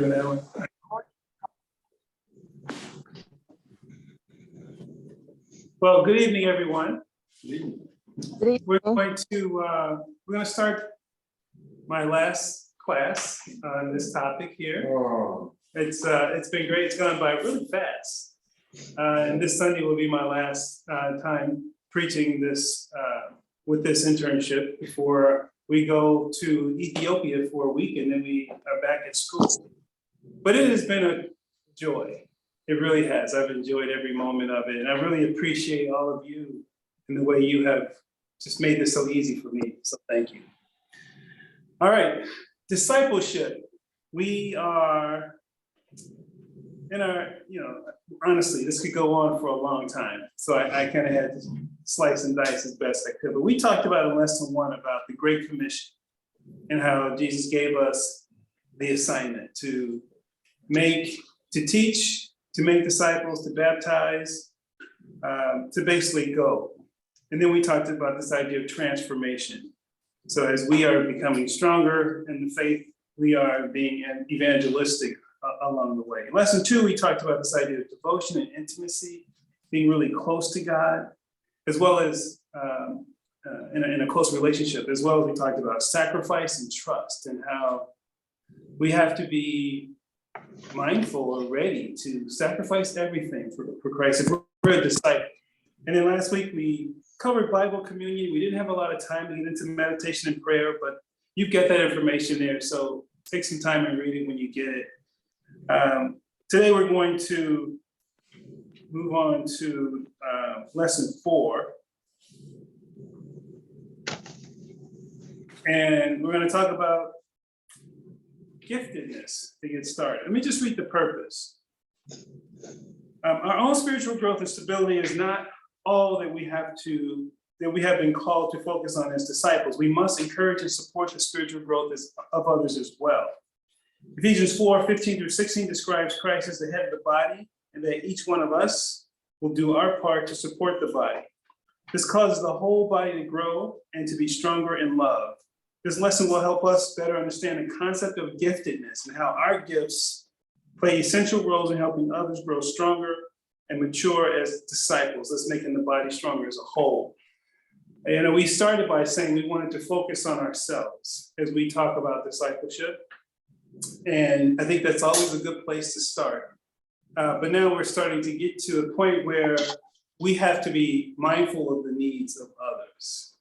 that one. Well, good evening, everyone. We're going to start my last class on this topic here. It's been great. It's gone by really fast. And this Sunday will be my last time preaching this with this internship before we go to Ethiopia for a week and then we are back at school. But it has been a joy. It really has. I've enjoyed every moment of it. And I really appreciate all of you and the way you have just made this so easy for me. So thank you. All right, discipleship. We are in our, honestly, this could go on for a long time. So I kind of had to slice and dice as best I could. But we talked about in lesson 1 about the Great Commission and how Jesus gave us the assignment to teach, to make disciples, to baptize, to basically go. And then we talked about this idea of transformation. So as we are becoming stronger in the faith, we are being evangelistic along the way. In lesson 2, we talked about this idea of devotion and intimacy, being really close to God, as well as in a close relationship, as well as we talked about sacrifice and trust and how we have to be mindful or ready to sacrifice everything for Christ if we're a disciple. And then last week we covered Bible communion. We didn't have a lot of time to get into meditation and prayer, but you get that information there. So take some time and read it when you get it. Today we're going to move on to lesson 4. And we're going to talk about giftedness to get started. Let me just read the purpose. Our own spiritual growth and stability is not all that we have been called to focus on as disciples. We must encourage and support the spiritual growth of others as well. Ephesians 4:15-16 describes Christ as the head of the body, and that each one of us will do our part to support the body. This causes the whole body to grow and to be stronger in love. This lesson will help us better understand the concept of giftedness and how our gifts play essential roles in helping others grow stronger and mature as disciples. That's making the body stronger as a whole. And we started by saying we wanted to focus on ourselves as we talk about discipleship. And I think that's always a good place to start. But now we're starting to get to a point where we have to be mindful of the needs of others.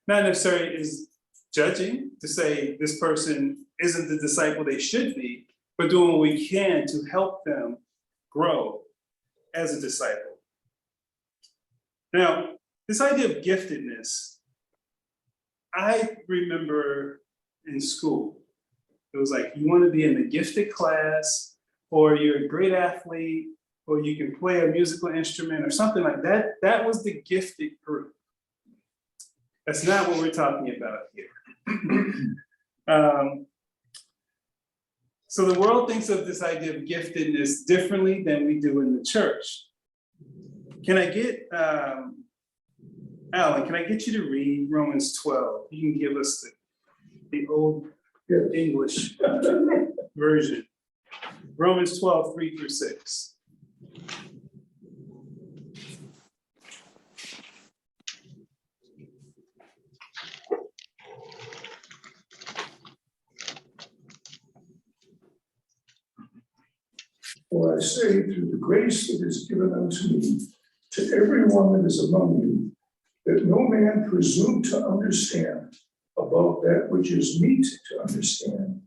Not necessarily is judging to say this person isn't the disciple they should be, but doing what we can to help them grow as a disciple. Now, this idea of giftedness, I remember in school, it was like, you want to be in a gifted class, or you're a great athlete, or you can play a musical instrument or something like that. That was the gifted group. That's not what we're talking about here. So the world thinks of this idea of giftedness differently than we do in the church. Can I get, Alan, can I get you to read Romans 12? You can give us the old English version. Romans 12, 3-6. For I say, through the grace that is given unto me, to everyone that is among you, that no man presume to understand above that which is meet to understand,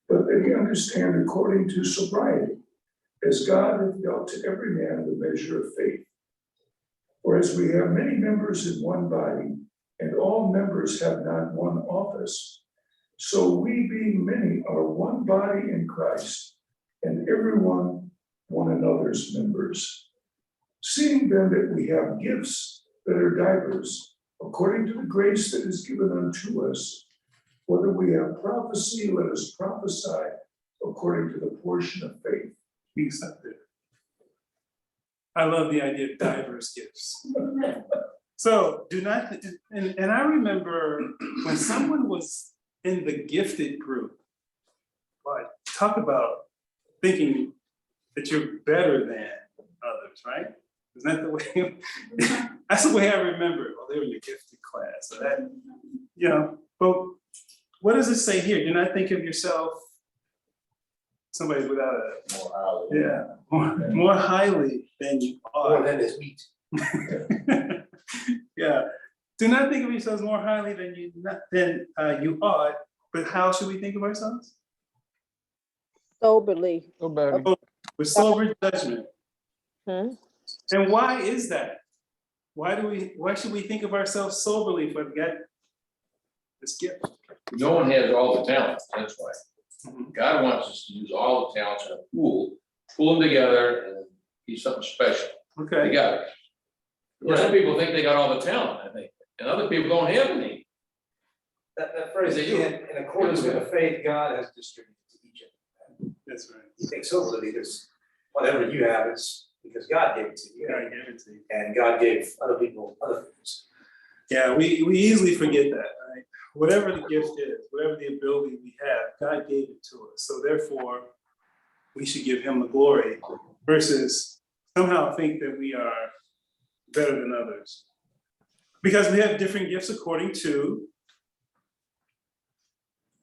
but that he understand according to sobriety, as God hath dealt to every man the measure of faith. For as we have many members in one body, and all members have not one office, so we being many are one body in Christ, and everyone one another's members. Seeing then that we have gifts that are diverse, according to the grace that is given unto us, whether we have prophecy, let us prophesy according to the portion of faith. Be accepted. I love the idea of diverse gifts. So do not, and I remember when someone was in the gifted group, but talk about thinking that you're better than others, right? Isn't that the way? That's the way I remember it. Well, they were in the gifted class. So that, but what does it say here? Do not think of yourself somebody without more highly than you are. More than is meat. Yeah. Do not think of yourselves more highly than you ought, but how should we think of ourselves? Soberly. With sober judgment. Hmm? And why is that? Why should we think of ourselves soberly for this gift? No one has all the talents, that's why. Mhm. God wants us to use all the talents in a pool, pull them together and be something special Okay, together. Some people think they got all the talent, I think, and other people don't have any. That phrase, in accordance with the faith God has distributed to each of them. that's right. You think soberly, because whatever you have is because God gave it to you. God gave it to you. And God gave other people other things. Yeah, we easily forget that, right? Whatever the gift is, whatever the ability we have, God gave it to us. So therefore, we should give him the glory versus somehow think that we are better than others. Because we have different gifts according to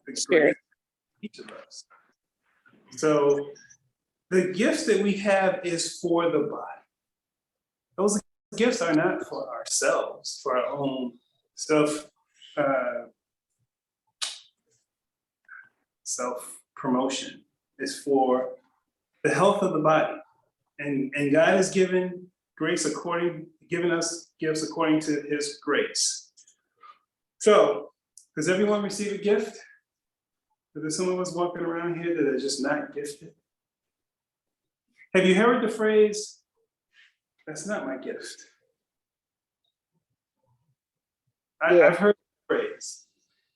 the grace of each of us. So the gifts that we have is for the body. Those gifts are not for ourselves, for our own self-promotion. It's for the health of the body. And God has given us gifts according to his grace. So, does everyone receive a gift? Or there's some of us walking around here that are just not gifted? Have you heard the phrase, "That's not my gift"? Yeah. I've heard the phrase.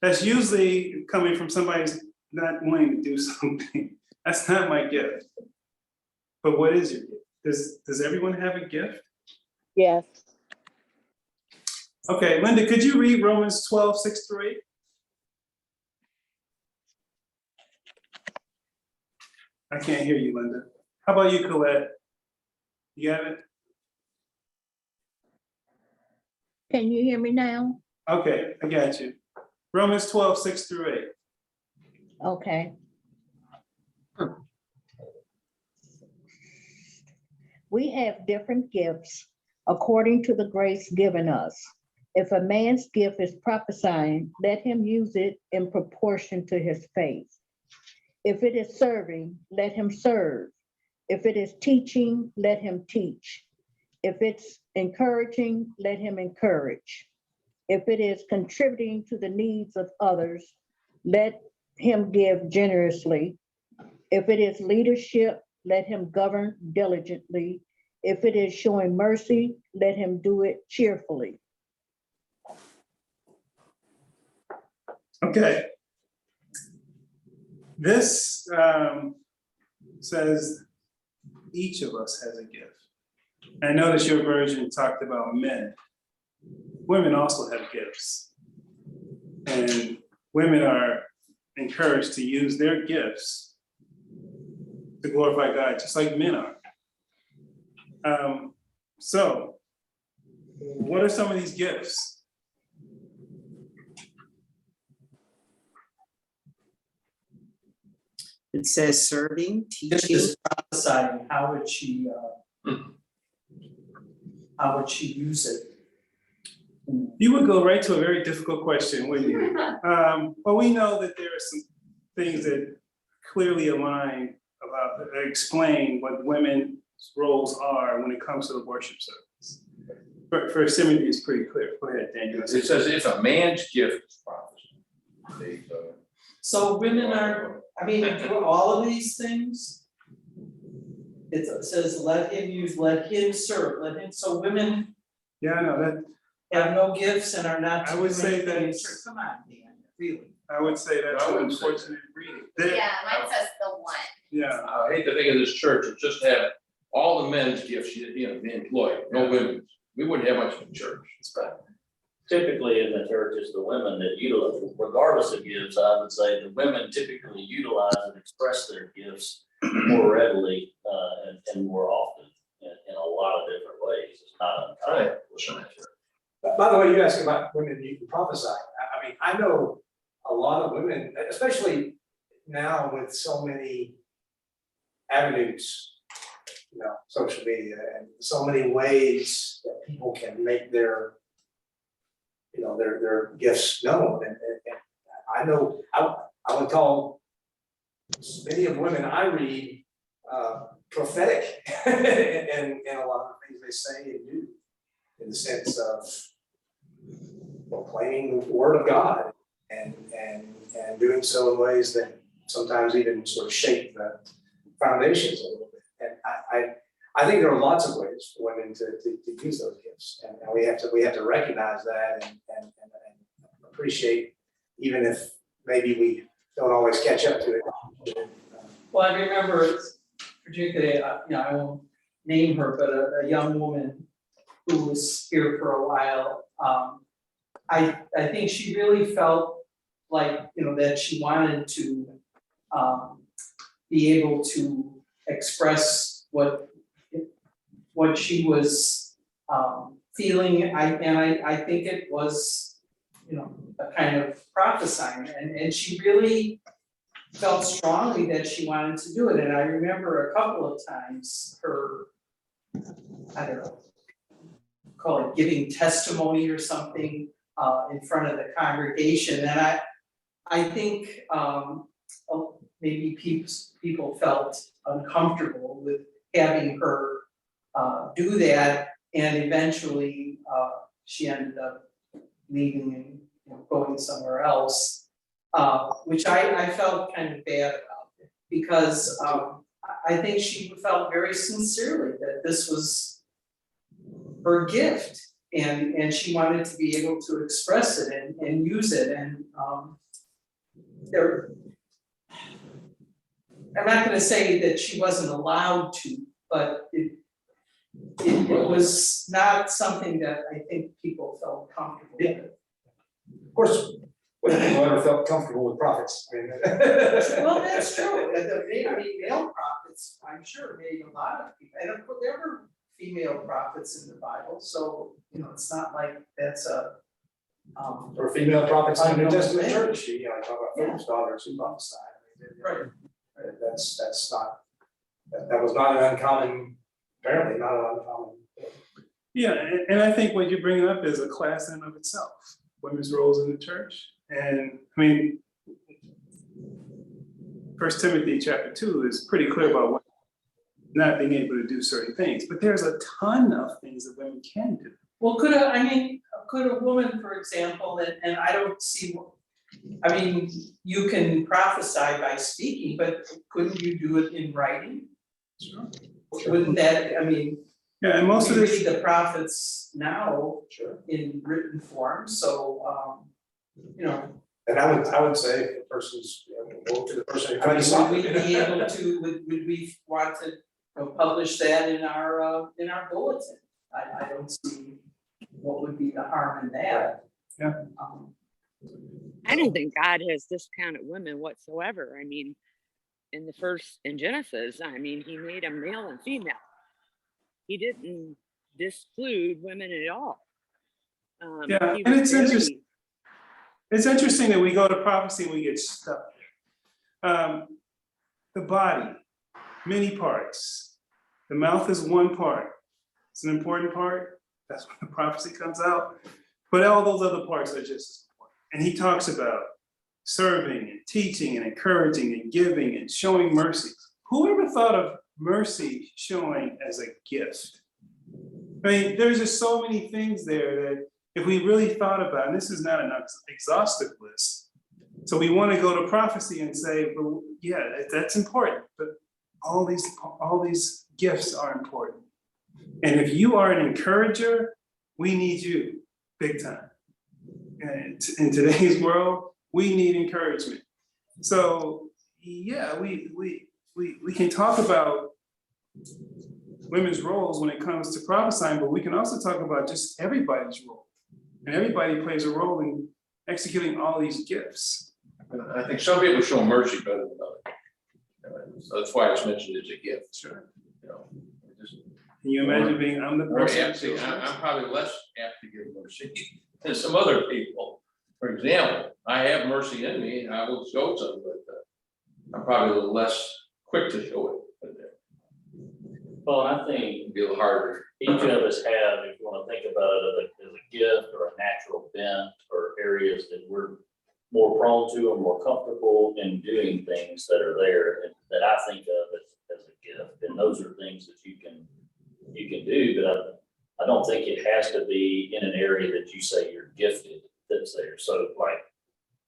That's usually coming from somebody who's not wanting to do something. That's not my gift. But what is your gift? Does everyone have a gift? Yes. Okay, Linda, could you read Romans 12, 6-8? I can't hear you, Linda. How about you, Colette? You got it? Can you hear me now? Okay, I got you. Romans 12, 6-8. Okay. We have different gifts according to the grace given us. If a man's gift is prophesying, let him use it in proportion to his faith. If it is serving, let him serve. If it is teaching, let him teach. If it's encouraging, let him encourage. If it is contributing to the needs of others, let him give generously. If it is leadership, let him govern diligently. If it is showing mercy, let him do it cheerfully. Okay. This says each of us has a gift. I notice your version talked about men. Women also have gifts. And women are encouraged to use their gifts to glorify God, just like men are. So, what are some of these gifts? It says serving, This teaching. is prophesying, how would she use it? You would go right to a very difficult question, wouldn't you? But we know that there are some things that clearly align about, explain what women's roles are when it comes to the worship service. For Timothy, it's pretty clear. Go ahead, Daniel. It says if a man's gift is prophecy. So women are, I mean, for all of these things, it says, let him serve, so women Yeah, I know that. have no gifts and are not. I would say anything in that's- church. Come on, Dan, really. I would say that's I an wouldn't say unfortunate reading. There- Yeah, mine says the one. Yeah, I hate to think of this church, it just have all the men's gifts, be employed, no women's. We wouldn't have much of a church. Typically in the church, it's the women that utilize, regardless of gifts, I would say the women typically utilize and express their gifts more readily, and more often in a lot of different ways. It's not uncommon. By the way, you asked about women you can prophesy. I mean, I know a lot of women, especially now with so many avenues, social media and so many ways that people can make their, their gifts known. And I know, I would call many of the women I read prophetic in a lot of the things they say and do, in the sense of proclaiming the word of God and doing so in ways that sometimes even sort of shape the foundations a little bit. And I think there are lots of ways for women to use those gifts, and we have to recognize that and appreciate, even if maybe we don't always catch up to it. Well, I remember particularly, I won't name her, but a young woman who was here for a while. I think she really felt like, that she wanted to be able to express what she was feeling. I think it was, a kind of prophesying, and she really felt strongly that she wanted to do it. And I remember a couple of times her, I don't know, call it giving testimony or something in front of the congregation. And I think maybe people felt uncomfortable with having her do that, and eventually she ended up leaving and going somewhere else, which I felt kind of bad about it, because I think she felt very sincerely that this was her gift, and she wanted to be able to express it and use it. And I'm not going to say that she wasn't allowed to, but it was not something that I think people felt comfortable with. Of course, whether people ever felt comfortable with prophets. I mean, Well, that's true. Male prophets, I'm sure, made a lot of people, and of course, there were female prophets in the Bible, so it's not like that's a or female prophets in the New Unknown Testament thing. church. I talk about Philip's daughters who prophesied. right. That's not, that was not an uncommon, apparently not an uncommon. Yeah, and I think what you're bringing up is a class in and of itself, women's roles in the church. And I mean, 1 Timothy chapter 2 is pretty clear about women not being able to do certain things, but there's a ton of things that women can do. Well, could a woman, for example, and I don't see, you can prophesy by speaking, but couldn't you do it in writing? Sure. Wouldn't that, Yeah, and most of we this, read the prophets now Sure. in written form, so, And I would say if the person's, go to the person. who comes would up. we be able to, would we want to publish that in our bulletin? I don't see what would be the harm in that. Yeah. I don't think God has discounted women whatsoever. In Genesis, he made them male and female. He didn't disclude women at all. Yeah, he and was it's interesting. It's interesting that we go to prophecy and we get stuck there. The body, many parts. The mouth is one part. It's an important part. That's when the prophecy comes out. But all those other parts are just as important. And he talks about serving and teaching and encouraging and giving and showing mercy. Who ever thought of mercy showing as a gift? There's just so many things there that if we really thought about, and this is not an exhaustive list, so we want to go to prophecy and say, well, yeah, that's important, but all these gifts are important. And if you are an encourager, we need you big time. And in today's world, we need encouragement. So yeah, we can talk about women's roles when it comes to prophesying, but we can also talk about just everybody's role. And everybody plays a role in executing all these gifts. I think some people show mercy better than others. So that's why it's mentioned as a gift. Sure. You know, just Can you imagine being, I'm the very person. apt to- I'm probably less apt to give mercy than some other people. For example, I have mercy in me and I will show some, but I'm probably a little less quick to show it. Well, I think It'd be a little harder. each of us have, if you want to think about it as a gift or a natural bent or areas that we're more prone to or more comfortable in doing things that are there and that I think of as a gift. And those are things that you can do, but I don't think it has to be in an area that you say you're gifted that's there. So like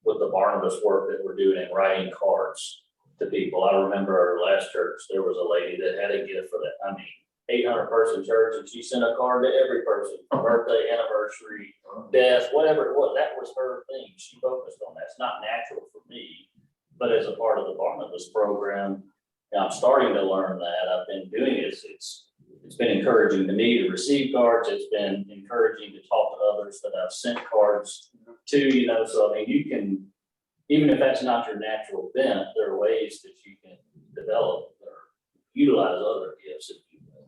with the Barnabas work that we're doing and writing cards to people. I remember our last church, there was a lady that had a gift for that. I mean, 800-person church, and she sent a card to every person, birthday, anniversary, death, whatever it was. That was her thing. She focused on that. It's not natural for me, but as a part of the Barnabas program, and I'm starting to learn that. I've been doing it. It's been encouraging to me to receive cards. It's been encouraging to talk to others that I've sent cards to, so I mean, you can, even if that's not your natural bent, there are ways that you can develop or utilize other gifts, if you will.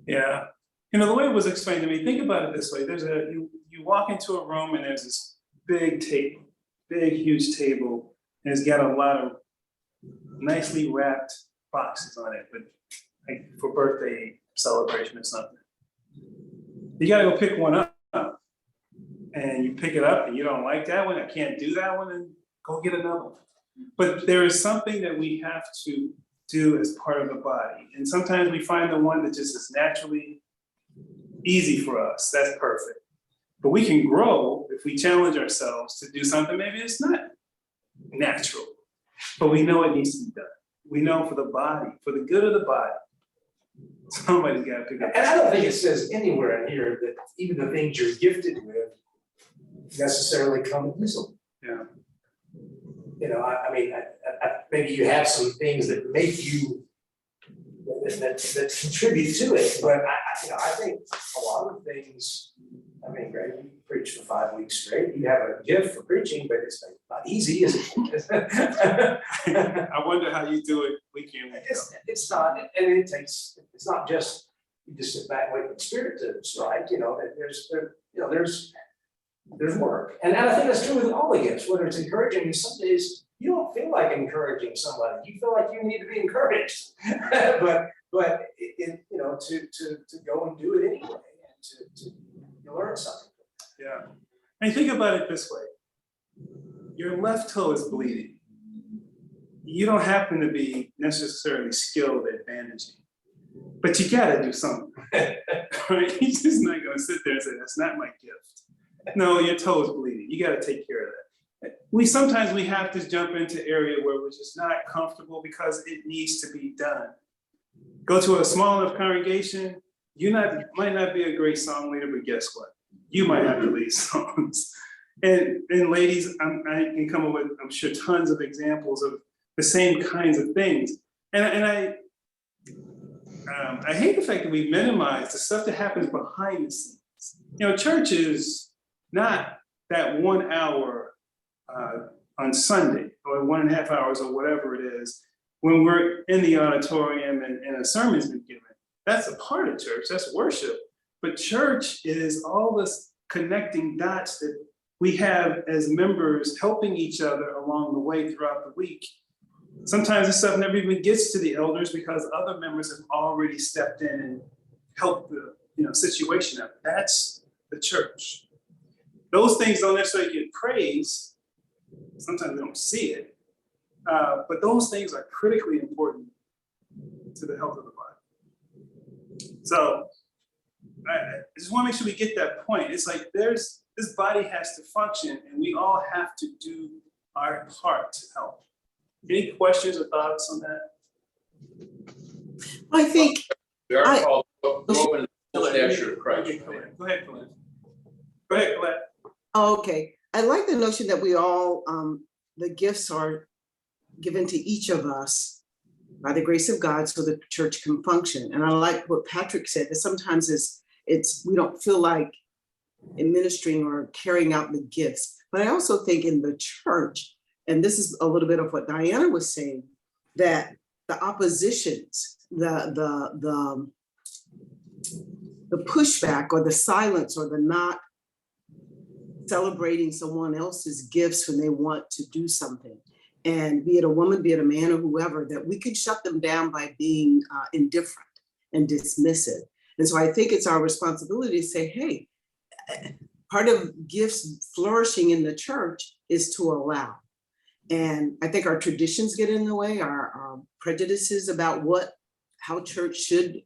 Yeah, the way it was explained to me, think about it this way, you walk into a room and there's this big table, big, huge table, and it's got a lot of nicely wrapped boxes on it, but like for birthday celebration or something. You gotta go pick one up, and you pick it up and you don't like that one, I can't do that one, and go get another one. But there is something that we have to do as part of the body. And sometimes we find the one that just is naturally easy for us, that's perfect. But we can grow if we challenge ourselves to do something, maybe it's not natural, but we know it needs to be done. We know for the body, for the good of the body, somebody's gotta pick up. And I don't think it says anywhere in here that even the things you're gifted with necessarily come easily. Yeah. I mean, maybe you have some things that make you, that contribute to it, but I think a lot of things, I mean, Greg, you preach for 5 weeks straight, you have a gift for preaching, but it's not easy, is it? I wonder how you do it week in, week out. It's not, and it's not just, you just sit back and wait for the spirit to strike, there's work. And I think that's true with all the gifts, whether it's encouraging, and some days you don't feel like encouraging somebody, you feel like you need to be encouraged. but to go and do it anyway, and to learn something. Yeah, and think about it this way. Your left toe is bleeding. You don't happen to be necessarily skilled at bandaging, but you gotta do something, right? You're just not gonna sit there and say, that's not my gift. No, your toe is bleeding. You gotta take care of that. Sometimes we have to jump into area where we're just not comfortable because it needs to be done. Go to a small enough congregation, might not be a great song leader, but guess what? You might have to lead songs. And ladies, I can come up with, I'm sure, tons of examples of the same kinds of things. And I hate the fact that we minimize the stuff that happens behind the scenes. Church is not that 1 hour on Sunday, or 1.5 hours, or whatever it is, when we're in the auditorium and a sermon's been given. That's a part of church, that's worship. But church is all this connecting dots that we have as members helping each other along the way throughout the week. Sometimes this stuff never even gets to the elders because other members have already stepped in and helped the situation out. That's the church. Those things don't necessarily get praised. Sometimes we don't see it. But those things are critically important to the health of the body. So I just want to make sure we get that point. It's like this body has to function and we all have to do our part to help. Any questions or thoughts on that? I think, We are called to open the stature of Christ. Go ahead, Colette. Go ahead, Colette. okay, I like the notion that we all, the gifts are given to each of us by the grace of God so the church can function. And I like what Patrick said, that sometimes we don't feel like administering or carrying out the gifts. But I also think in the church, and this is a little bit of what Diana was saying, that oppositions, the pushback or the silence or the not celebrating someone else's gifts when they want to do something. And be it a woman, be it a man or whoever, that we could shut them down by being indifferent and dismissive. And so I think it's our responsibility to say, hey, part of gifts flourishing in the church is to allow. And I think our traditions get in the way, our prejudices about how church should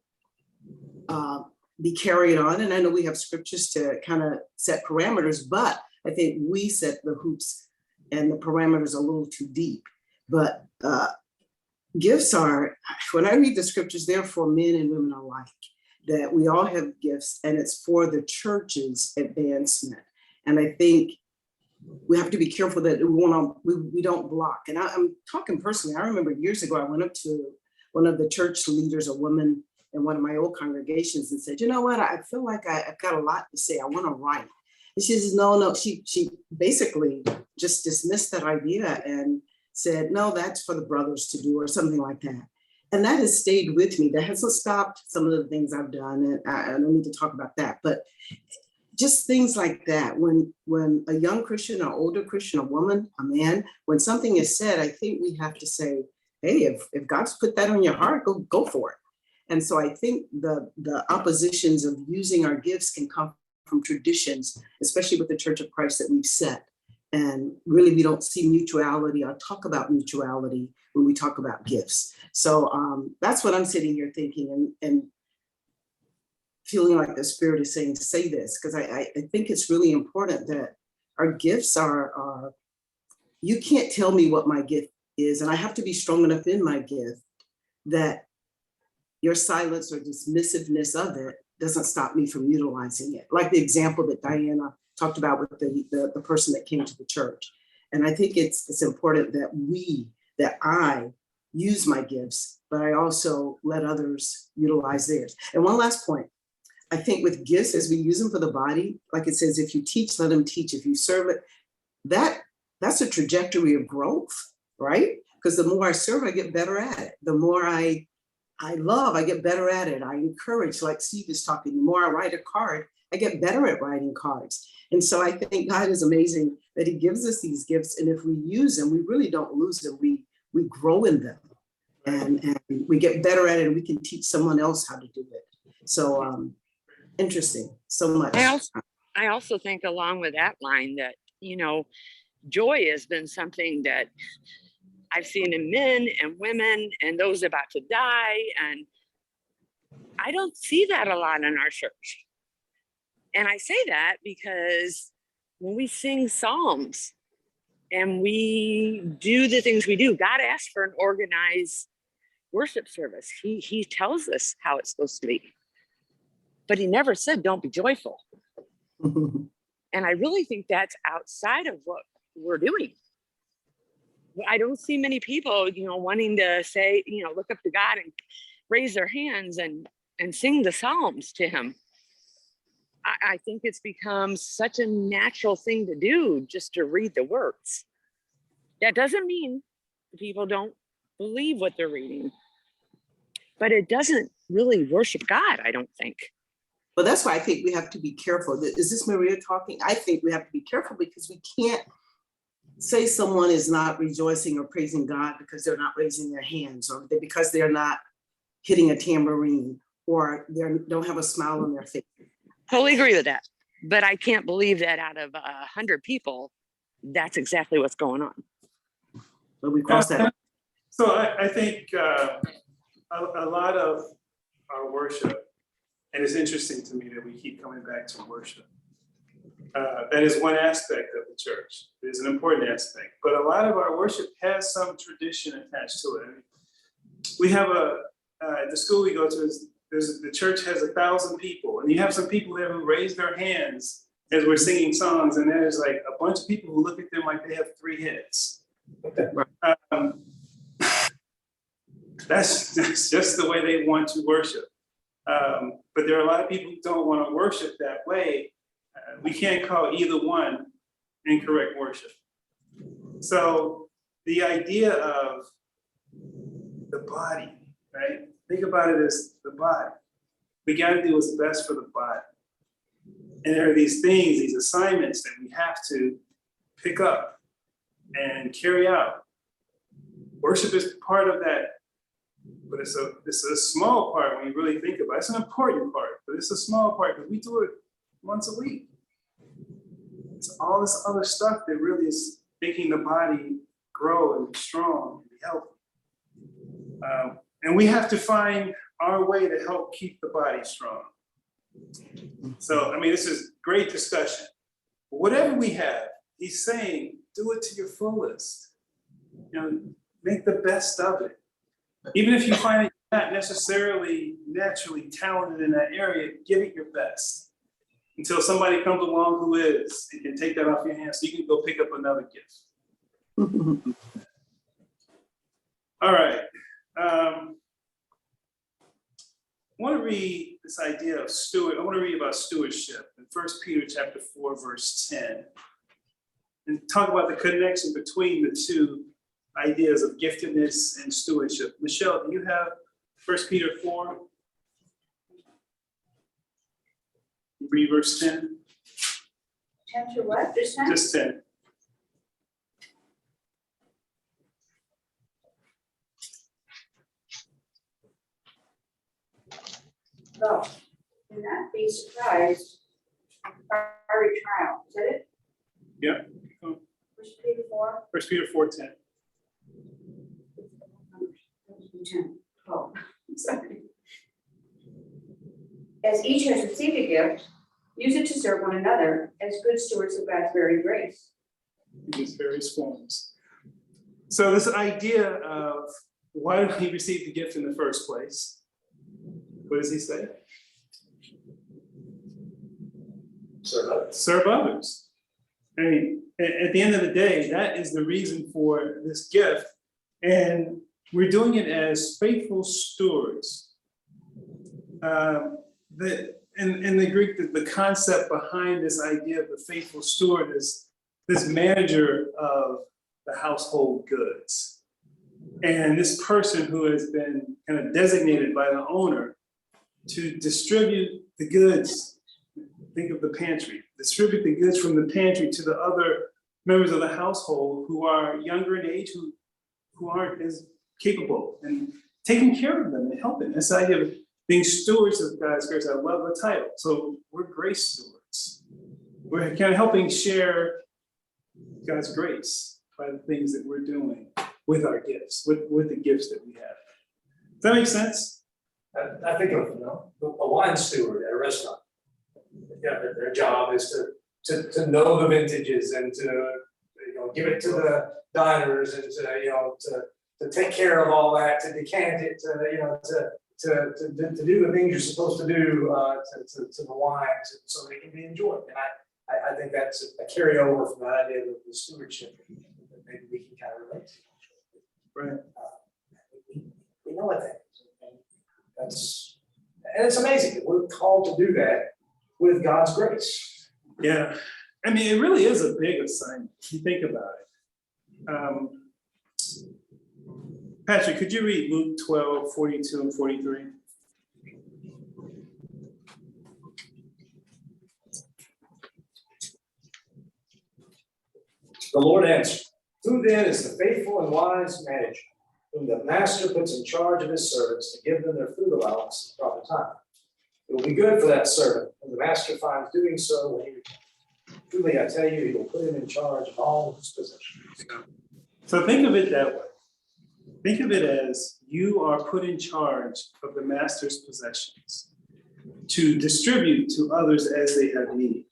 be carried on. And I know we have scriptures to kind of set parameters, but I think we set the hoops and the parameters a little too deep. But gifts are, when I read the scriptures, they're for men and women alike, that we all have gifts and it's for the church's advancement. And I think we have to be careful that we don't block. And I'm talking personally. I remember years ago, I went up to one of the church leaders, a woman in one of my old congregations, and said, you know what, I feel like I've got a lot to say. I want to write. And she says, no. She basically just dismissed that idea and said, no, that's for the brothers to do or something like that. And that has stayed with me. That hasn't stopped some of the things I've done. And I don't need to talk about that, but just things like that. When a young Christian, an older Christian, a woman, a man, when something is said, I think we have to say, hey, if God's put that on your heart, go for it. And so I think the oppositions of using our gifts can come from traditions, especially with the Church of Christ that we've set. And really, we don't see mutuality or talk about mutuality when we talk about gifts. So that's what I'm sitting here thinking and feeling like the Spirit is saying, say this, because I think it's really important that our gifts are, you can't tell me what my gift is, and I have to be strong enough in my gift that your silence or dismissiveness of it doesn't stop me from utilizing it. Like the example that Diana talked about with the person that came to the church. And I think it's important that I use my gifts, but I also let others utilize theirs. And one last point, I think with gifts, as we use them for the body, like it says, if you teach, let them teach. If you serve it, that's a trajectory of growth, right? Because the more I serve, I get better at it. The more I love, I get better at it. I encourage, like Steve is talking, the more I write a card, I get better at writing cards. And so I think God is amazing that he gives us these gifts. And if we use them, we really don't lose them. We grow in them and we get better at it and we can teach someone else how to do it. So interesting, so much. I also think along with that line that, joy has been something that I've seen in men and women and those about to die. And I don't see that a lot in our church. And I say that because when we sing psalms and we do the things we do, God asks for an organized worship service. He tells us how it's supposed to be. But he never said, don't be joyful. And I really think that's outside of what we're doing. I don't see many people, wanting to say, look up to God and raise their hands and sing the Psalms to him. I think it's become such a natural thing to do, just to read the words. That doesn't mean people don't believe what they're reading, but it doesn't really worship God, I don't think. Well, that's why I think we have to be careful. Is this Maria talking? I think we have to be careful because we can't say someone is not rejoicing or praising God because they're not raising their hands or because they're not hitting a tambourine or they don't have a smile on their face. Totally agree with that. But I can't believe that out of 100 people, that's exactly what's going on. But we cross that. So I think a lot of our worship, and it's interesting to me that we keep coming back to worship. That is one aspect of the church. It is an important aspect, but a lot of our worship has some tradition attached to it. I mean, we have at the school we go to, the church has 1,000 people, and you have some people there who raise their hands as we're singing songs, and there's like a bunch of people who look at them like they have 3 heads. That's just the way they want to worship. But there are a lot of people who don't want to worship that way. We can't call either one incorrect worship. So the idea of the body, right? Think about it as the body. We got to do what's best for the body. And there are these things, these assignments that we have to pick up and carry out. Worship is part of that, but it's a small part when you really think about it. It's an important part, but it's a small part because we do it once a week. It's all this other stuff that really is making the body grow and be strong and be healthy. And we have to find our way to help keep the body strong. So, I mean, this is great discussion. Whatever we have, he's saying, do it to your fullest. You know, make the best of it. Even if you find it not necessarily naturally talented in that area, give it your best. Until somebody comes along who is, and can take that off your hands so you can go pick up another gift. All right. I want to read this idea of steward. I want to read about stewardship in 1 Peter chapter 4, verse 10. And talk about the connection between the two ideas of giftedness and stewardship. Michelle, do you have 1 Peter 4? Read verse 10. Chapter what? Just 10? Just 10. Go. Do not be surprised at fiery trial. Is that it? Yeah. 1 Peter 4? 1 Peter 4:10. 10. Oh, sorry. As each has received a gift, use it to serve one another as good stewards of God's very grace. In these various forms. So this idea of why did he receive the gift in the first place? What does he say? Serve others. I mean, at the end of the day, that is the reason for this gift. And we're doing it as faithful stewards. In the Greek, the concept behind this idea of the faithful steward is this manager of the household goods. And this person who has been kind of designated by the owner to distribute the goods. Think of the pantry, distribute the goods from the pantry to the other members of the household who are younger in age, who aren't as capable, and taking care of them and helping. This idea of being stewards of God's grace. I love the title. So we're grace stewards. We're kind of helping share God's grace by the things that we're doing with our gifts, with the gifts that we have. Does that make sense? I think of, a wine steward at a restaurant. Yeah, their job is to know the vintages and to, give it to the diners and to take care of all that, to decant it, to do the things you're supposed to do to the wine so they can be enjoyed. And I think that's a carryover from that idea of the stewardship that maybe we can kind of relate to. Right. We know what that is. And it's amazing that we're called to do that with God's grace. Yeah. I mean, it really is a big assignment if you think about it. Patrick, could you read Luke 12, 42 and 43? The Lord answered, "Who then is the faithful and wise manager, whom the master puts in charge of his servants to give them their food allowance at the proper time? It will be good for that servant when the master finds doing so when he returns. Truly, I tell you, he will put him in charge of all his possessions." So think of it that way. Think of it as you are put in charge of the master's possessions to distribute to others as they have need.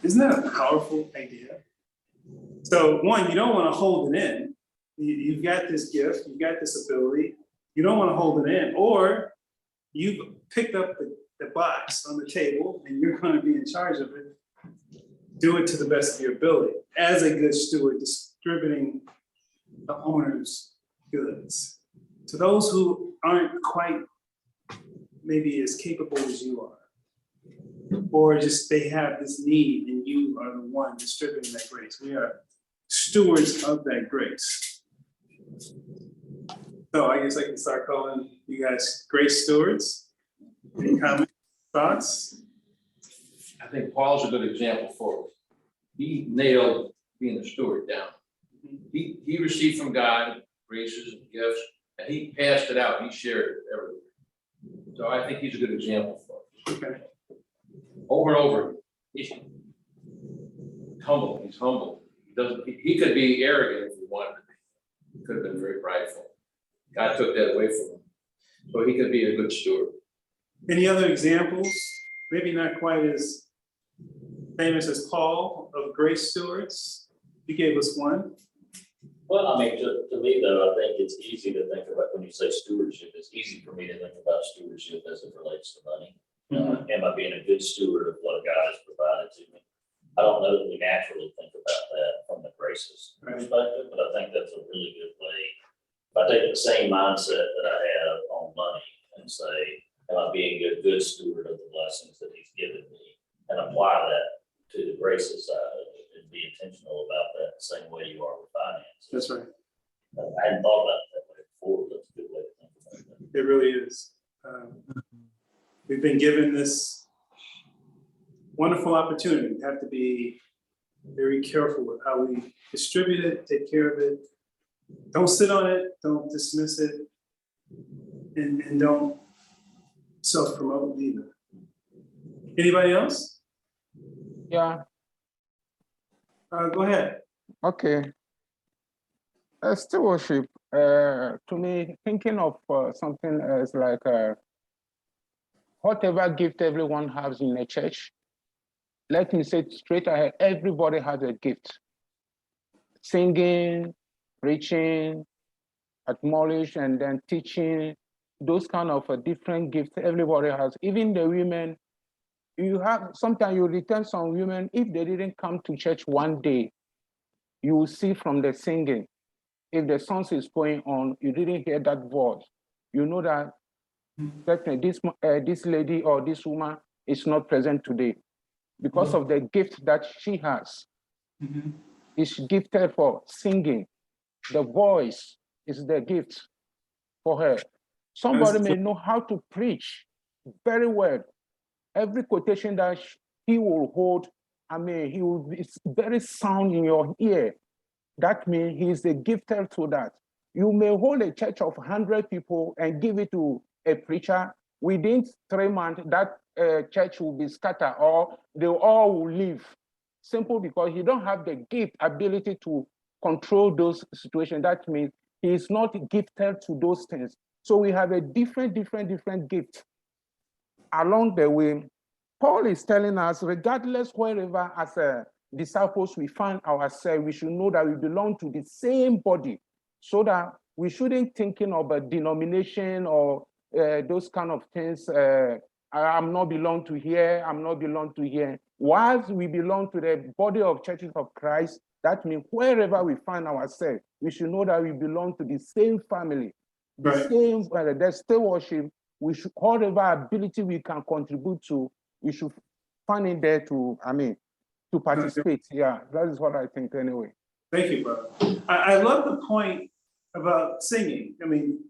Isn't that a powerful idea? So one, you don't want to hold it in. You've got this gift, you've got this ability. You don't want to hold it in, or you've picked up the box on the table and you're going to be in charge of it. Do it to the best of your ability as a good steward, distributing the owner's goods to those who aren't quite maybe as capable as you are, or just they have this need and you are the one distributing that grace. We are stewards of that grace. So I guess I can start calling you guys grace stewards. Any comments, thoughts? I think Paul's a good example for it. He nailed being a steward down. He received from God graces and gifts, and he passed it out. He shared it everywhere. So I think he's a good example for it. Okay. Over and over, he's humble. He's humble. He could be arrogant if he wanted to be. He could have been very prideful. God took that away from him. So he could be a good steward. Any other examples? Maybe not quite as famous as Paul of grace stewards. You gave us one. Well, I mean, to me though, I think it's easy to think about when you say stewardship, it's easy for me to think about stewardship as it relates to money. Am I being a good steward of what God has provided to me? I don't know that we naturally think about that from the graces perspective, but I think that's a really good way. If I take the same mindset that I have on money and say, am I being a good steward of the blessings that he's given me, and apply that to the graces side of it, and be intentional about that the same way you are with finances. That's right. I hadn't thought about it that way before, but that's a good way to think about that. It really is. We've been given this wonderful opportunity. We have to be very careful with how we distribute it, take care of it. Don't sit on it, don't dismiss it, and don't self-promote either. Anybody else? Yeah, Go ahead. okay. Stewardship, to me, thinking of something as like whatever gift everyone has in a church, let me say straight ahead, everybody has a gift. Singing, preaching, admonish, and then teaching, those kind of different gifts everybody has. Even the women, you have, sometimes you return some women, if they didn't come to church one day, you will see from the singing, if the song is going on, you didn't hear that voice, you know that definitely this lady or this woman is not present today because of the gift that she has. Is gifted for singing. The voice is the gift for her. Somebody may know how to preach very well. Every quotation that he will hold, I mean, he will be very sound in your ear. That means he is a gifted to that. You may hold a church of 100 people and give it to a preacher. Within 3 months, that church will be scattered or they all will leave. Simple because he don't have the gift ability to control those situations. That means he is not gifted to those things. So we have a different gift along the way. Paul is telling us, regardless wherever as a disciples we find ourselves, we should know that we belong to the same body, so that we shouldn't thinking of a denomination or those kind of things. I'm not belong to here, I'm not belong to here. Whilst we belong to the body of churches of Christ, that means wherever we find ourselves, we should know that we belong to the same family, the same, there's still worship. We should, whatever ability we can contribute to, we should find it there to, I mean, to participate. Yeah, that is what I think anyway. Thank you, brother. I love the point about singing. I mean,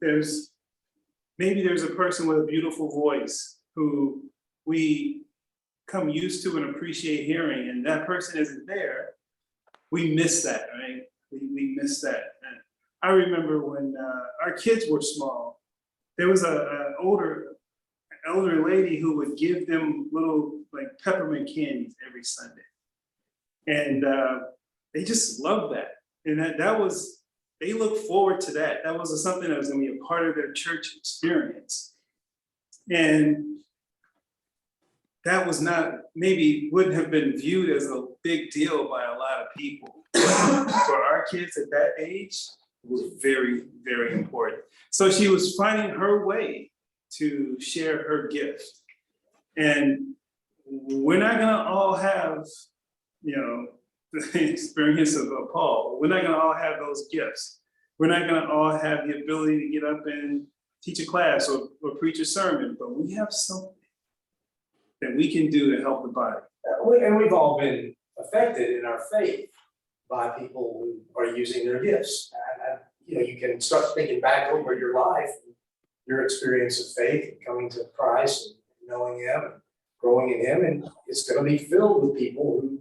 maybe there's a person with a beautiful voice who we come used to and appreciate hearing, and that person isn't there. We miss that, right? We miss that. And I remember when our kids were small, there was an elder lady who would give them little like peppermint candies every Sunday. And they just loved that. And that was, they looked forward to that. That was something that was gonna be a part of their church experience. And that was not, maybe wouldn't have been viewed as a big deal by a lot of people. But for our kids at that age, it was very, very important. So she was finding her way to share her gift. And we're not gonna all have, you know, the experience of Paul. We're not gonna all have those gifts. We're not gonna all have the ability to get up and teach a class or preach a sermon, but we have something that we can do to help the body. And we've all been affected in our faith by people who are using their gifts. you can start thinking back over your life, your experience of faith and coming to Christ and knowing Him and growing in Him, and it's going to be filled with people who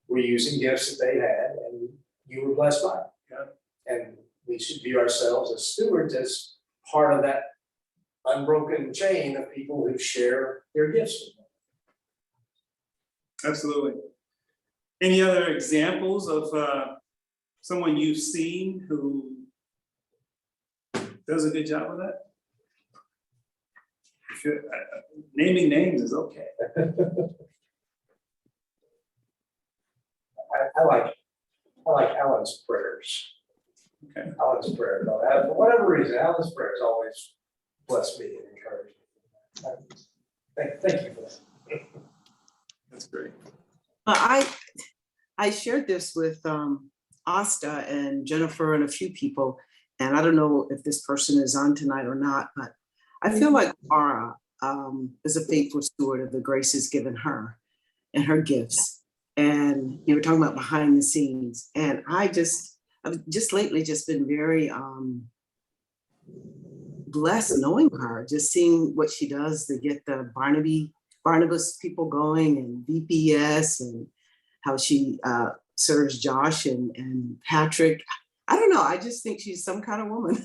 were using gifts that they had and you were blessed by it. Yeah. And we should view ourselves as stewards, as part of that unbroken chain of people who share their gifts with them. Absolutely. Any other examples of someone you've seen who does a good job of that? Naming names is okay. I like Alan's prayers. Okay. Alan's prayer, for whatever reason, Alan's prayers always bless me and encourage me. Thank you for that. That's great. I shared this with Asta and Jennifer and a few people, and I don't know if this person is on tonight or not, but I feel like Aura is a faithful steward of the graces given her and her gifts. And you were talking about behind the scenes, and I've just lately just been very blessed knowing her, just seeing what she does to get the Barnabas people going, and VPS, and how she serves Josh and Patrick. I don't know. I just think she's some kind of woman,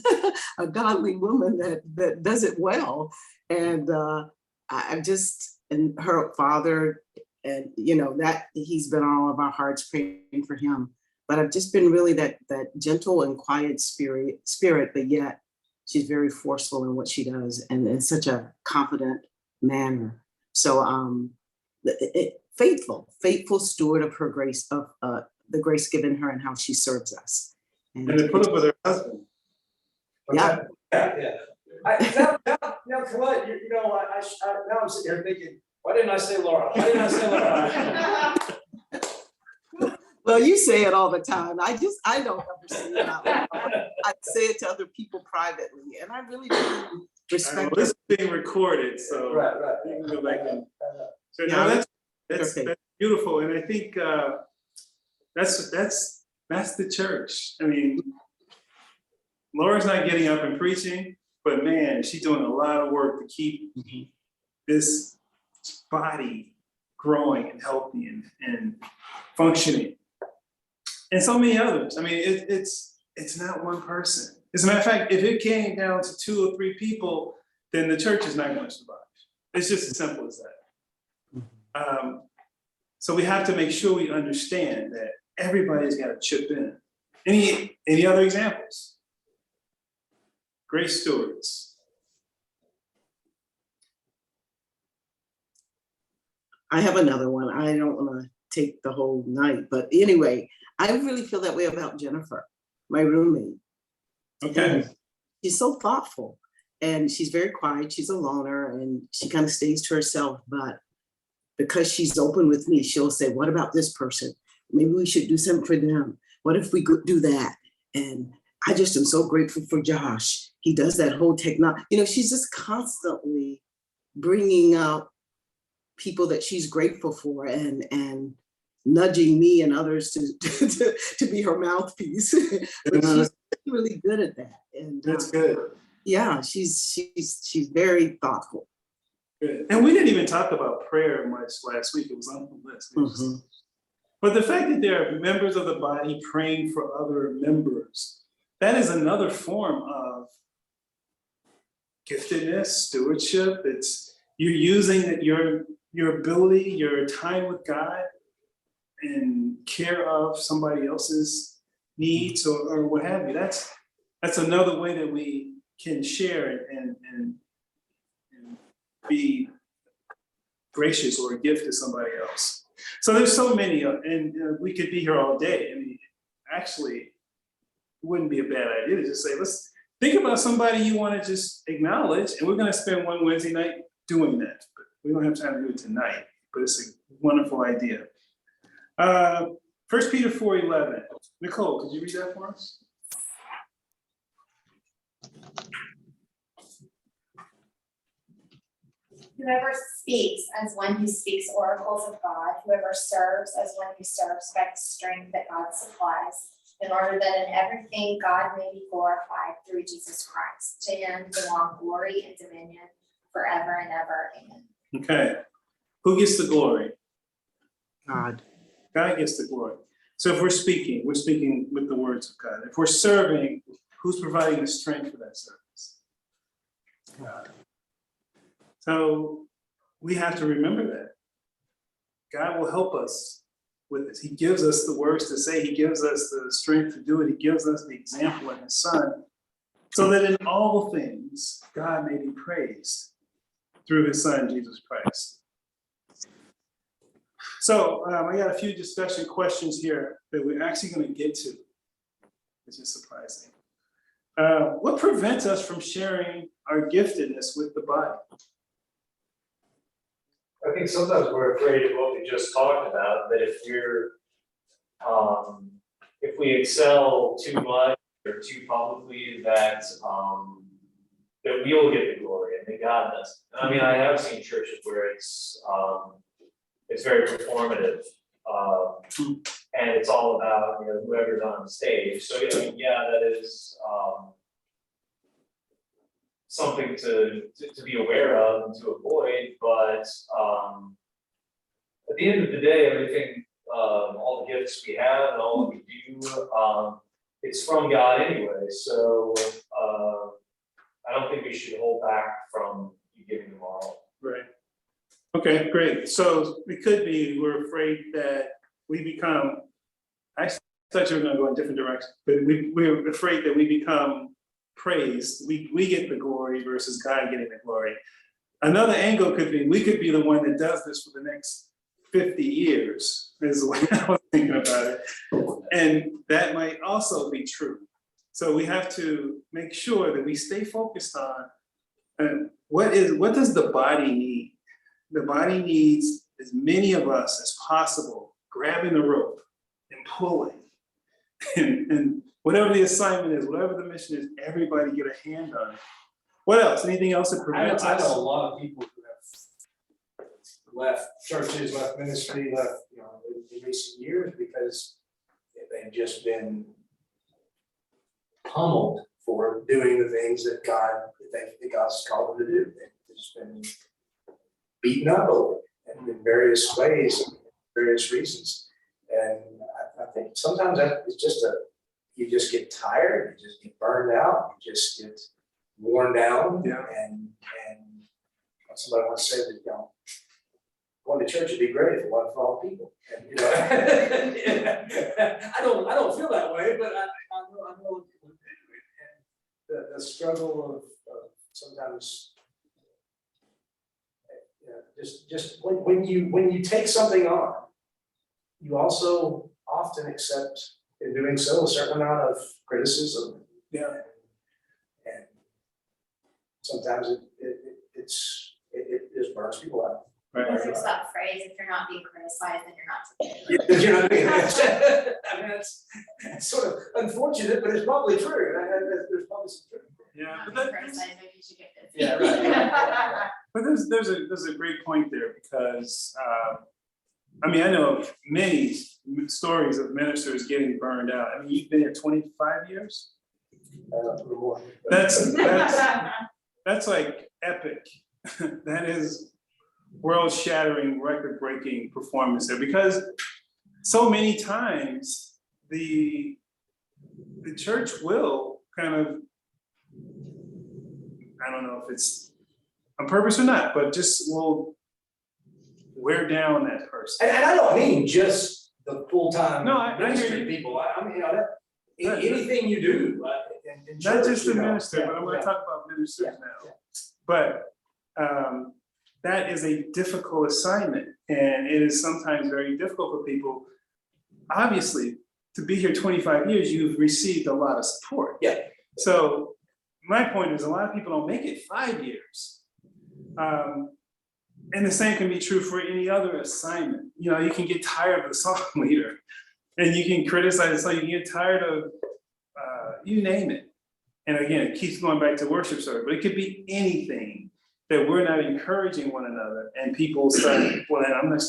a godly woman that does it well. And and her father, and that he's been on all of our hearts praying for him. But I've just been really that gentle and quiet spirit, but yet she's very forceful in what she does, and in such a confident manner. So faithful steward of her grace, of the grace given her and how she serves us. And to put up with her husband. Yeah. Now, Colette, now I'm sitting here thinking, why didn't I say Laura? Why didn't I say Laura? Well, you say it all the time. I don't ever say it out loud. I say it to other people privately, and I really do respect. Well, this is being recorded, so Right. you can go back and. So Yeah, no, that's beautiful, and I think that's the church. I mean, Laura's not getting up and preaching, but man, she's doing a lot of work to keep this body growing and healthy and functioning. And so many others. I mean, it's not one person. As a matter of fact, if it came down to 2 or 3 people, then the church is not going to survive. It's just as simple as that. So we have to make sure we understand that everybody's got to chip in. Any other examples? Grace stewards. I have another one. I don't want to take the whole night, but anyway, I really feel that way about Jennifer, my roommate. Okay. And she's so thoughtful, and she's very quiet. She's a loner, and she kind of stays to herself, but because she's open with me, she'll say, what about this person? Maybe we should do something for them. What if we could do that? And I just am so grateful for Josh. He does that whole technology. She's just constantly bringing up people that she's grateful for, and nudging me and others to be her mouthpiece. But she's really good at that. And that's good. Yeah, she's very thoughtful. Good. And we didn't even talk about prayer much last week. It was on the list. But the fact that there are members of the body praying for other members, that is another form of giftedness, stewardship. It's you're using your ability, your time with God in care of somebody else's needs or what have you. That's another way that we can share and be gracious or a gift to somebody else. So there's so many, and we could be here all day. I mean, actually, it wouldn't be a bad idea to just say, let's think about somebody you want to just acknowledge, and we're going to spend one Wednesday night doing that. But we don't have time to do it tonight, but it's a wonderful idea. 1 Peter 4:11. Nicole, could you read that for us? Whoever speaks as one who speaks oracles of God, whoever serves as one who serves by the strength that God supplies, in order that in everything God may be glorified through Jesus Christ. To him belong glory and dominion forever and ever. Amen. Okay. Who gets the glory? God. God gets the glory. So if we're speaking with the words of God. If we're serving, who's providing the strength for that service? God. So we have to remember that. God will help us with this. He gives us the words to say. He gives us the strength to do it. He gives us the example of his son, so that in all things, God may be praised through his son, Jesus Christ. So I got a few discussion questions here that we're actually going to get to, which is surprising. What prevents us from sharing our giftedness with the body? I think sometimes we're afraid of what we just talked about, that if we excel too much or too publicly, that we will get the glory and that God does. I mean, I have seen churches where it's very performative, and it's all about, you know, whoever's on stage. So yeah, that is something to be aware of and to avoid, but at the end of the day, everything, all the gifts we have and all that we do, it's from God anyway. So I don't think we should hold back from giving them all. Right. Okay, great. So we're afraid that we become, I thought you were going to go in a different direction, but we're afraid that we become praised. We get the glory versus God getting the glory. Another angle could be, we could be the one that does this for the next 50 years, is the way I was thinking about it. And that might also be true. So we have to make sure that we stay focused on what does the body need? The body needs as many of us as possible grabbing the rope and pulling. And whatever the assignment is, whatever the mission is, everybody get a hand on it. What else? Anything else that prevents I us? know a lot of people who have left churches, left ministry, left, you know, in recent years because they've just been pummeled for doing the things that God's called them to do. They've just been beaten up over it and in various ways, various reasons. And I think sometimes it's just you just get tired, you just get burned out, you just get worn down. Yeah. And somebody once said that, you know, going to church would be great if it wasn't for all people. And you know, I don't feel that way, but I know people do. And the struggle of sometimes, just when you take something on, you also often accept in doing so a certain amount of criticism. Yeah. And sometimes it just burns people out. Right. There's that phrase, if you're not being criticized, then you're not together. You know what I mean? I mean, it's sort of unfortunate, but it's probably true. There's probably some truth. Yeah, Not but being criticized, maybe you should get busy. Yeah, right. But there's a great point there because I mean, I know of many stories of ministers getting burned out. I mean, you've been here 25 years. That's like epic. That is world-shattering, record-breaking performance there, because so many times the church will kind of, I don't know if it's on purpose or not, but just will wear down that person. And I don't mean just the full-time No, I ministry people. I mean, you know, anything you do. In Not church, just the you know, minister, but I'm going to talk about ministers now. But that is a difficult assignment, and it is sometimes very difficult for people. Obviously, to be here 25 years, you've received a lot of support. Yeah. So my point is, a lot of people don't make it 5 years. And the same can be true for any other assignment. You know, you can get tired of the song leader, and you can criticize the song. You can get tired of, you name it. And again, it keeps going back to worship service, but it could be anything that we're not encouraging one another, and people say, well, then I'm not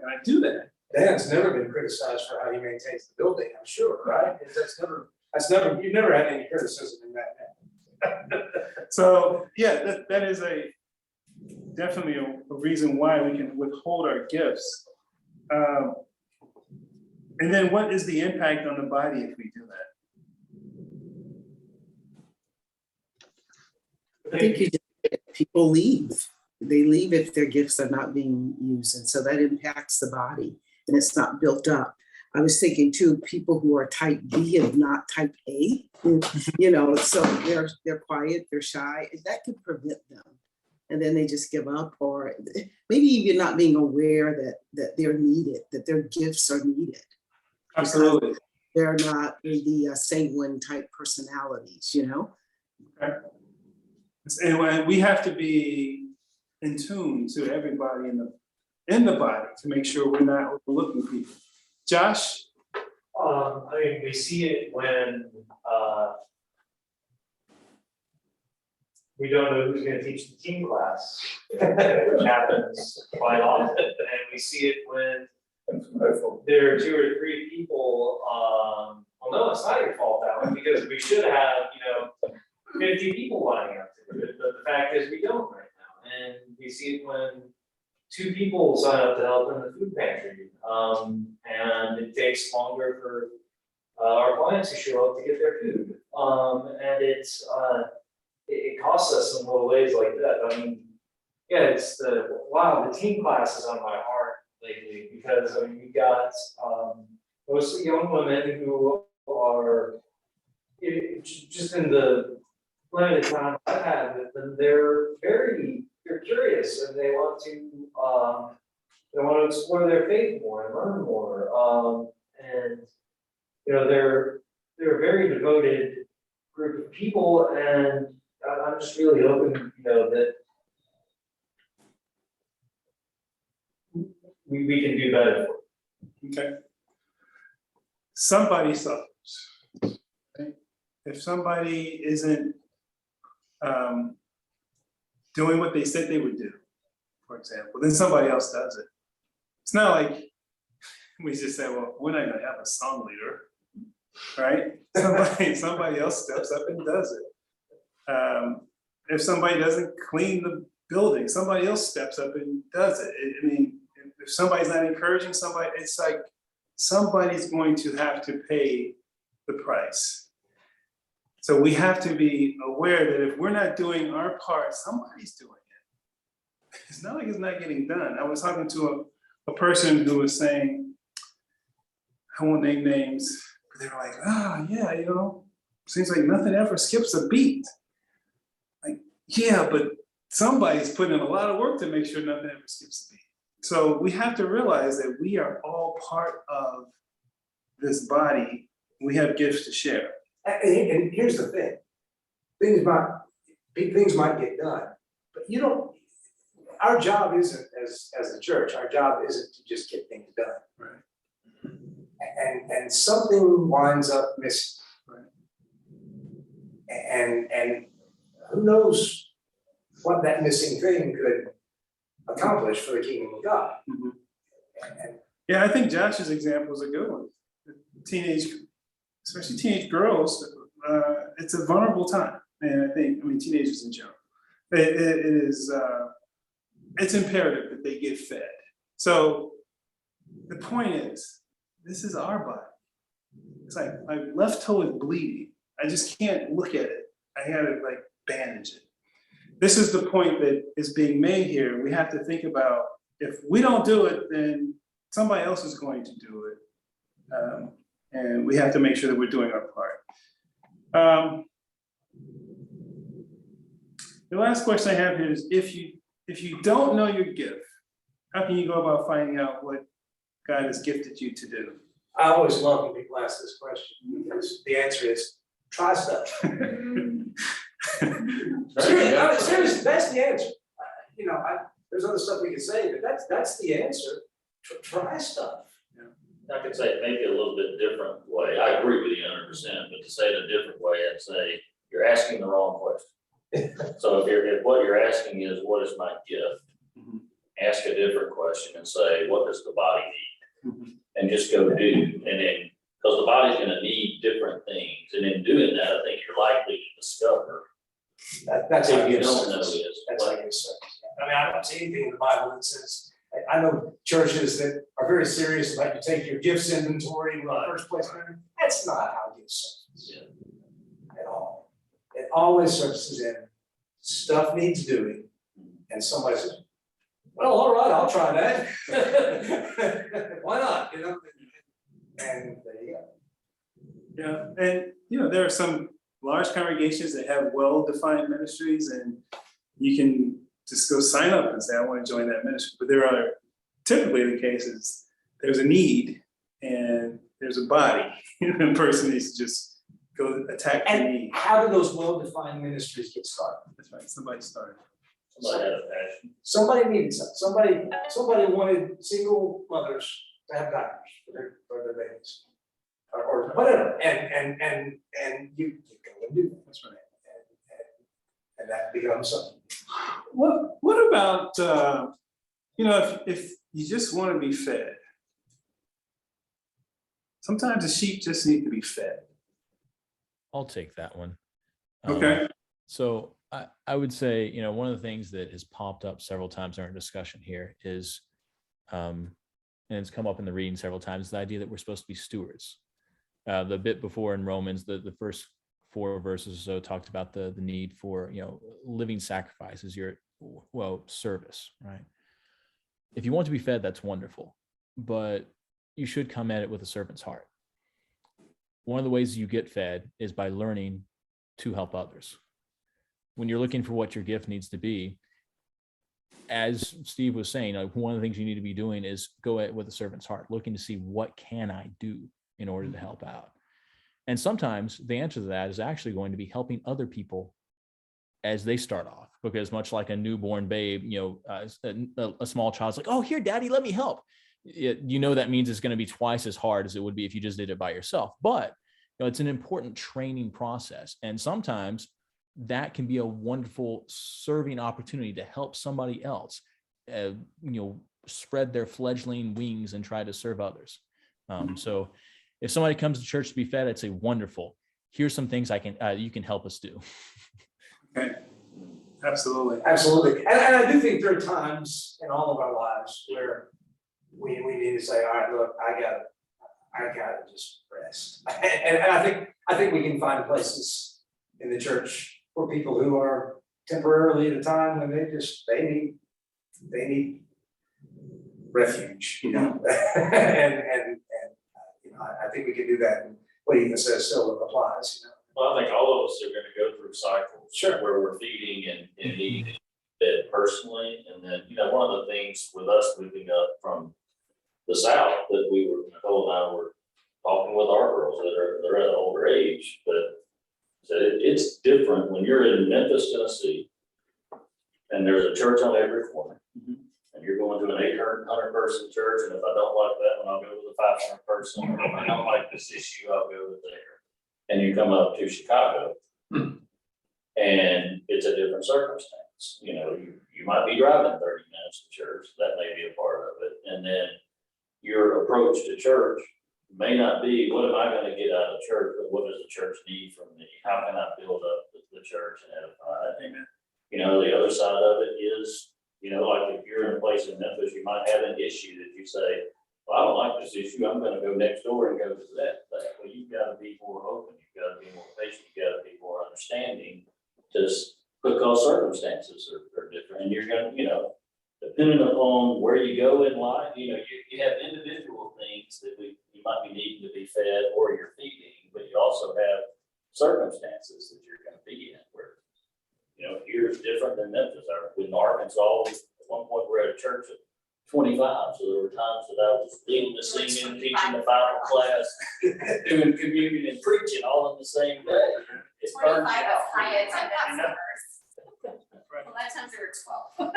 gonna do that. Dan's never been criticized for how he maintains the building, I'm sure, right? You've never had any criticism in that. So, yeah, that is definitely a reason why we can withhold our gifts. And then what is the impact on the body if we do that? I think people leave. They leave if their gifts are not being used. And so that impacts the body and it's not built up. I was thinking too, people who are type B and not type A, so they're quiet, they're shy, and that could prevent them. And then they just give up, or maybe even not being aware that they're needed, that their gifts are needed. Absolutely. They're not the sanguine type personalities, Okay. And we have to be in tune to everybody in the body to make sure we're not overlooking people. Josh? We see it when we don't know who's going to teach the team class, which happens quite often. And we see it when there are 2 or 3 people. Well, no, it's not your fault, Alan, because we should have 50 people lining up to do it. But the fact is, we don't right now. And we see it when 2 people sign up to help in the food pantry. And it takes longer for our clients to show up to get their food. And it costs us in little ways like that. It's the team class is on my heart lately because we've got mostly young women who are just in the limited time I've had with them, they're curious and they want to explore their faith more and learn more. And they're a very devoted group of people, and I'm just really hoping that we can do better. Okay. Somebody suffers. Okay? If somebody isn't doing what they said they would do, for example, then somebody else does it. It's not like we just say, well, we're not gonna have a song leader, right? Somebody else steps up and does it. If somebody doesn't clean the building, somebody else steps up and does it. If somebody's not encouraging somebody, it's like somebody's going to have to pay the price. So we have to be aware that if we're not doing our part, somebody's doing it. It's not like it's not getting done. I was talking to a person who was saying, I won't name names, but they were like, seems like nothing ever skips a beat. Like, yeah, but somebody's putting in a lot of work to make sure nothing ever skips a beat. So we have to realize that we are all part of this body. We have gifts to share. And here's the thing, big things might get done, but our job isn't, as the church, our job isn't to just get things done. Right. And something winds up missing. Right. And who knows what that missing thing could accomplish for the kingdom of God. Mm-hmm. Yeah, I think Josh's example is a good one. Especially teenage girls, it's a vulnerable time. And I think, teenagers in general, it is, it's imperative that they get fed. So the point is, this is our body. It's like my left toe is bleeding. I just can't look at it. I had to bandage it. This is the point that is being made here. We have to think about, if we don't do it, then somebody else is going to do it. And we have to make sure that we're doing our part. The last question I have here is, if you don't know your gift, how can you go about finding out what God has gifted you to do? I always love when people ask this question, because the answer is try stuff. Seriously, that's the answer. There's other stuff we can say, but that's the answer. Try stuff. I could say it maybe a little bit different way. I agree with you 100%, but to say it a different way, I'd say you're asking the wrong question. So if what you're asking is, what is my gift? Mm-hmm. Ask a different question and say, what does the body need? and just go do, and then, because the body's gonna need different things, and in doing that, I think you're likely to discover. That's how If you you don't know service. is, That's how you service. I mean, I don't see anything in the Bible that says, I know churches that are very serious about you take your gifts inventory in the first place. That's not how gifts service. At all. It always surfaces in stuff needs doing, and somebody says, well, all right, I'll try that. Why not, you know? And there you go. Yeah, and there are some large congregations that have well-defined ministries, and you can just go sign up and say, I want to join that ministry. But there are typically the cases, there's a need and there's a body, and the person needs to just go attack the And need. how do those well-defined ministries get started? That's right, somebody started. somebody had a passion. Somebody needed something. Somebody wanted single mothers to have diapers for their babies. Or whatever, and you go and do that. That's right. And that becomes something. What about, if you just want to be fed? Sometimes the sheep just need to be fed. I'll take that one. Okay. So I would say, one of the things that has popped up several times in our discussion here is, and it's come up in the reading several times, the idea that we're supposed to be stewards. The bit before in Romans, the first 4 verses or so talked about the need for, living sacrifices, service, right? If you want to be fed, that's wonderful, but you should come at it with a servant's heart. One of the ways you get fed is by learning to help others. When you're looking for what your gift needs to be, as Steve was saying, one of the things you need to be doing is go at it with a servant's heart, looking to see what can I do in order to help out. And sometimes the answer to that is actually going to be helping other people as they start off, because much like a newborn babe, a small child's like, oh, here, daddy, let me help. That means it's going to be twice as hard as it would be if you just did it by yourself. But it's an important training process. And sometimes that can be a wonderful serving opportunity to help somebody else, spread their fledgling wings and try to serve others. So if somebody comes to church to be fed, I'd say, wonderful. Here's some things you can help us do. Okay. Absolutely. Absolutely. And I do think there are times in all of our lives where we need to say, all right, look, I gotta just rest. And I think we can find places in the church for people who are temporarily at a time when they need refuge, and I think we can do that. And what Ethan says still applies, Well, I think all of us are gonna go through cycles. Sure. Where we're feeding and eating fed personally, and then, one of the things with us moving up from the South that Nicole and I were talking with our girls they're at an older age, but it's different when you're in Memphis, Tennessee, and there's a church on every corner. And you're going to an 800 person church, and if I don't like that one, I'll go to the 500 person. If I don't like this issue, I'll go to there. And you come up to Chicago, and it's a different circumstance. You might be driving 30 minutes to church. That may be a part of it. And then your approach to church may not be, what am I going to get out of church, but what does the church need from me? How can I build up the church and edify it? Amen. The other side of it is, like if you're in a place in Memphis, you might have an issue that you say, well, I don't like this issue, I'm gonna go next door and go to that. Well, you've got to be more open, you've got to be more patient, you've got to be more understanding, just because circumstances are different. And you're gonna, depending upon where you go in life, you have individual things that you might be needing to be fed or you're feeding, but you also have circumstances that you're gonna be in where, here is different than Memphis. In Arkansas, at one point we're at a church of 25, so there were times that I was leading the singing, teaching the Bible class, doing communion and preaching all in the same day. It burns 25 you out. high attendance numbers. Well, that times there were 12.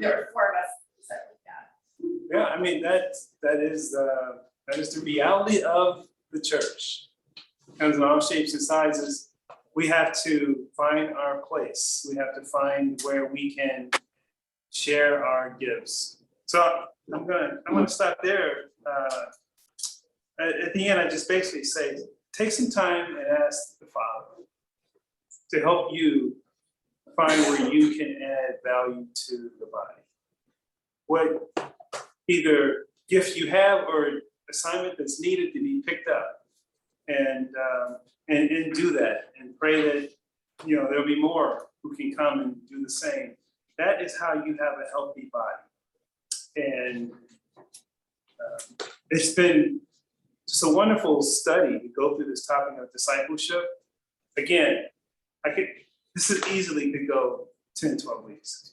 There were 4 of us, so yeah. Yeah, I mean, that is the reality of the church. It comes in all shapes and sizes. We have to find our place. We have to find where we can share our gifts. So I'm gonna stop there. At the end, I just basically say, take some time and ask the Father to help you find where you can add value to the body. What either gift you have or assignment that's needed to be picked up, and do that, and pray that there'll be more who can come and do the same. That is how you have a healthy body. And it's been just a wonderful study to go through this topic of discipleship. Again, this is easily could go 10, 12 weeks.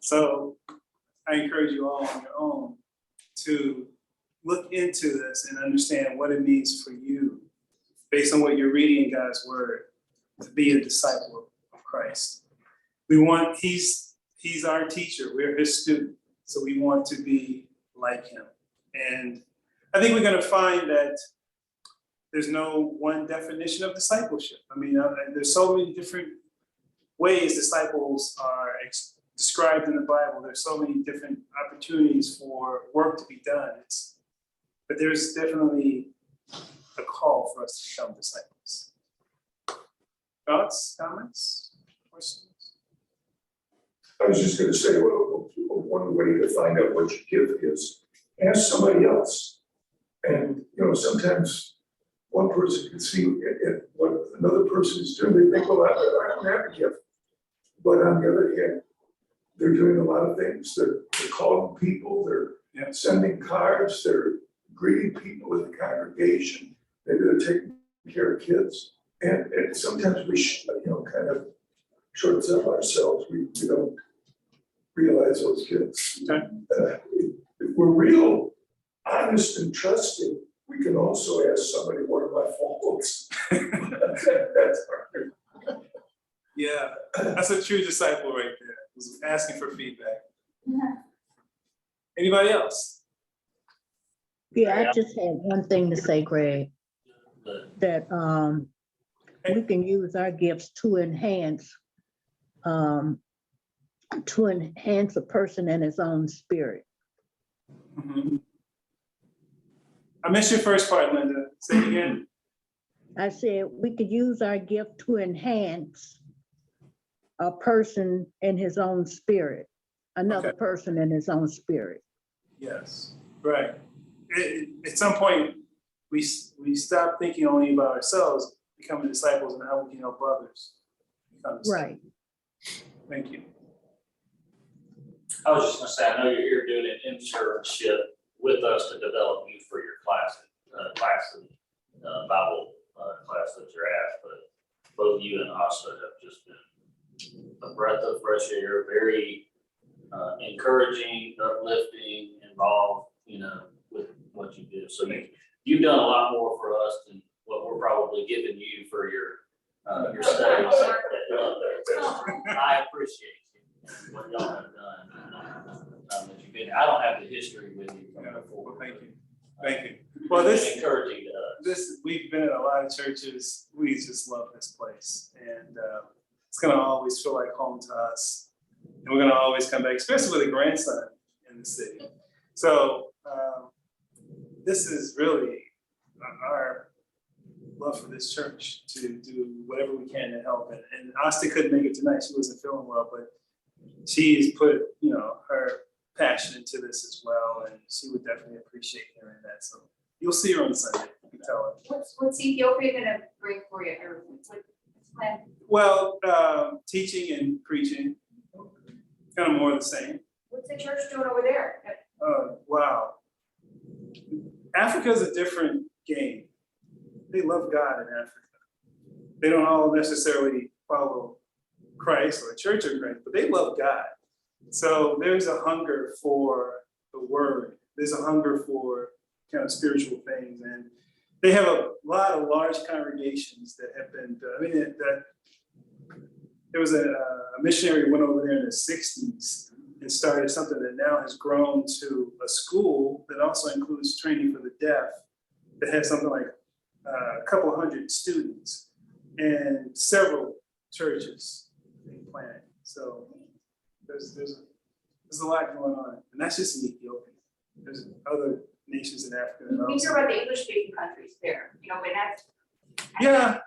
So I encourage you all on your own to look into this and understand what it means for you, based on what you're reading in God's word, to be a disciple of Christ. He's our teacher, we're his student, so we want to be like him. And I think we're going to find that there's no one definition of discipleship. I mean, there's so many different ways disciples are described in the Bible. There's so many different opportunities for work to be done. But there's definitely a call for us to become disciples. Thoughts, comments, questions? I was just gonna say, one way to find out what your gift is, ask somebody else. And, sometimes one person can see at what another person is doing, they think, well, I don't have a gift. But on the other hand, they're doing a lot of things. They're calling people, they're sending cards, they're greeting people in the congregation, maybe they're taking care of kids. And sometimes we, kind of short sell ourselves. We don't realize those gifts. If we're real honest and trusting, we can also ask somebody, what are my faults? That's hard. Yeah, that's a true disciple right there, who's asking for feedback. Anybody else? Yeah, I just had one thing to say, Greg, that we can use our gifts to enhance a person in his own spirit. Mm-hmm. I missed your first part, Linda. Say it again. I said we could use our gift to enhance a person in his own spirit, another person in his own spirit. Yes, right. At some point, we stop thinking only about ourselves, becoming disciples, and how we can help others. Right. Thank you. I was just gonna say, I know you're here doing an internship with us to develop you for your class and Bible class that you're at, but both you and Asta have just been a breath of fresh air, very encouraging, uplifting, involved, with what you do. So you've done a lot more for us than what we're probably giving you for your studies. I appreciate you, what y'all have done. That you've been. I don't have the history with you from before. Well, thank you. Thank you. Well, this encouraging to us. We've been in a lot of churches. We just love this place, and it's gonna always feel like home to us. And we're gonna always come back, especially with a grandson in the city. So this is really our love for this church, to do whatever we can to help it. And Asta couldn't make it tonight; she wasn't feeling well, but she's put her passion into this as well, and she would definitely appreciate hearing that. So you'll see her on Sunday. You can tell her. What's Ethiopia gonna bring for you, or what's plan? Well, teaching and preaching, kind of more the same. What's the church doing over there? Wow. Africa's a different game. They love God in Africa. They don't all necessarily follow Christ or the Church of Christ, but they love God. So there's a hunger for the word. There's a hunger for kind of spiritual things. And they have a lot of large congregations that have been, there was a missionary who went over there in the 60s and started something that now has grown to a school that also includes training for the deaf, that has something like a couple hundred students and several churches being planted. So there's There's a lot going on, and that's just in Ethiopia. There's other nations in Africa. that We also- hear about the English speaking countries there, you know, when that's. Yeah,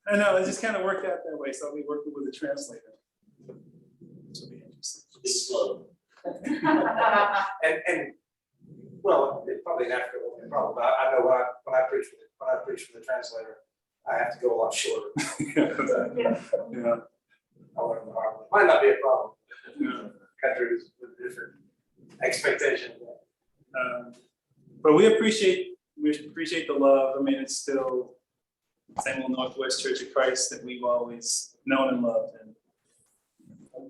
I know, it just kind of worked out that way, so I'll be working with a translator. Which will be interesting. Speak slow. And, well, it probably an African problem, but I know when I preach with the translator, I have to go a lot shorter. Yeah. I want to harm. Might not be a problem. Yeah. Countries with different expectations. But we appreciate the love. I mean, it's still same old Northwest Church of Christ that we've always known and loved. And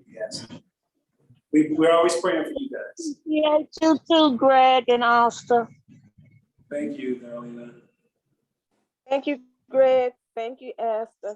yes, we're always praying for you guys. Yeah, you too, Greg and Asta. Thank you, Darlena. Thank you, Greg. Thank you, Asta.